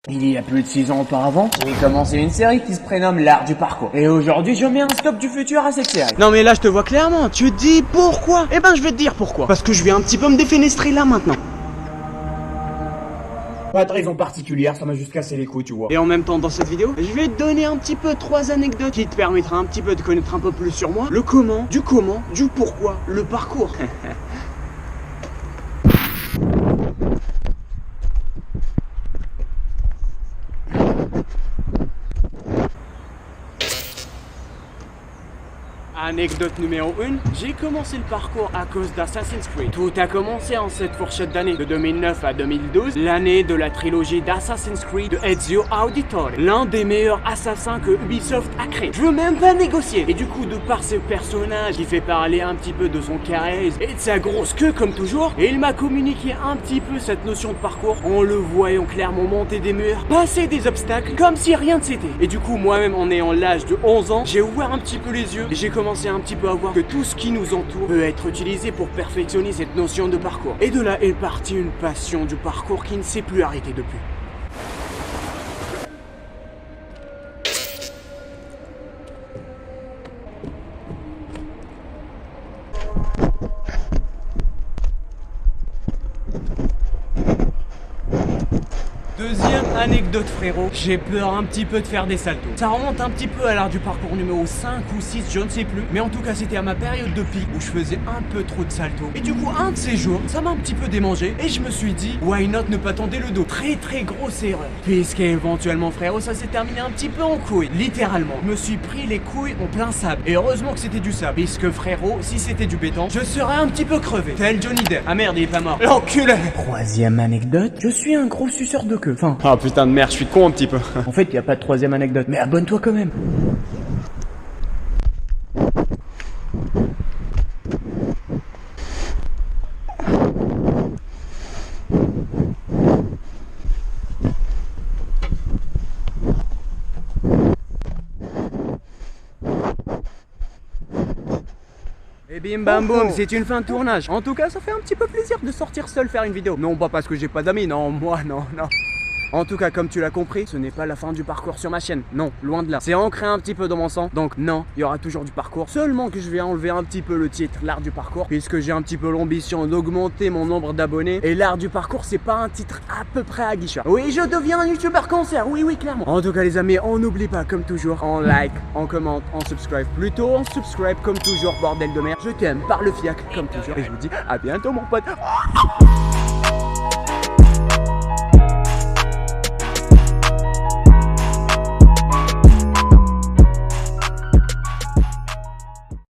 Il y a plus de 6 ans auparavant, j'ai commencé une série qui se prénomme l'art du parcours. Et aujourd'hui, je mets un stop du futur à cette série. Non mais là je te vois clairement, tu te dis pourquoi? Eh ben je vais te dire pourquoi. Parce que je vais un petit peu me défenestrer là maintenant. Pas de raison particulière, ça m'a juste cassé les couilles, tu vois. Et en même temps dans cette vidéo, je vais te donner un petit peu 3 anecdotes qui te permettra un petit peu de connaître un peu plus sur moi. Le comment, du pourquoi, le parcours. Anecdote numéro 1, j'ai commencé le parcours à cause d'Assassin's Creed. Tout a commencé en cette fourchette d'années, de 2009 à 2012, l'année de la trilogie d'Assassin's Creed de Ezio Auditore, l'un des meilleurs assassins que Ubisoft a créé. Je veux même pas négocier. Et du coup, de par ce personnage qui fait parler un petit peu de son charisme et de sa grosse queue comme toujours, il m'a communiqué un petit peu cette notion de parcours en le voyant clairement monter des murs, passer des obstacles, comme si rien ne s'était. Et du coup, moi-même en ayant l'âge de 11 ans, j'ai ouvert un petit peu les yeux et j'ai commencé un petit peu à voir que tout ce qui nous entoure peut être utilisé pour perfectionner cette notion de parcours. Et de là est partie une passion du parcours qui ne s'est plus arrêtée depuis. Deuxième anecdote frérot, j'ai peur un petit peu de faire des saltos. Ça remonte un petit peu à l'art du parcours numéro 5 ou 6, je ne sais plus. Mais en tout cas c'était à ma période de pic où je faisais un peu trop de saltos. Et du coup un de ces jours, ça m'a un petit peu démangé. Et je me suis dit, why not ne pas tendre le dos. Très grosse erreur. Puisqu'éventuellement frérot, ça s'est terminé un petit peu en couille. Littéralement, je me suis pris les couilles en plein sable. Et heureusement que c'était du sable. Puisque frérot, si c'était du béton, je serais un petit peu crevé. Tel Johnny Depp. Ah merde, il est pas mort. L'enculé. Troisième anecdote, je suis un gros suceur de queue. Enfin, Ah putain de merde, je suis con un petit peu. en fait, y a pas de troisième anecdote, mais abonne-toi quand même. Et bim bam boum, c'est une fin de tournage. En tout cas, ça fait un petit peu plaisir de sortir seul faire une vidéo. Non, pas parce que j'ai pas d'amis, non, moi, non. En tout cas, comme tu l'as compris, ce n'est pas la fin du parcours sur ma chaîne. Non, loin de là. C'est ancré un petit peu dans mon sang. Donc non, il y aura toujours du parcours. Seulement que je vais enlever un petit peu le titre, l'art du parcours, puisque j'ai un petit peu l'ambition d'augmenter mon nombre d'abonnés. Et l'art du parcours, c'est pas un titre à peu près à guichet. Oui, je deviens un youtubeur cancer. Oui, clairement. En tout cas, les amis, on n'oublie pas, comme toujours, en like, en commente, en subscribe. Plutôt en subscribe, comme toujours, bordel de merde. Je t'aime par le fiac, comme toujours. Et je vous dis à bientôt, mon pote.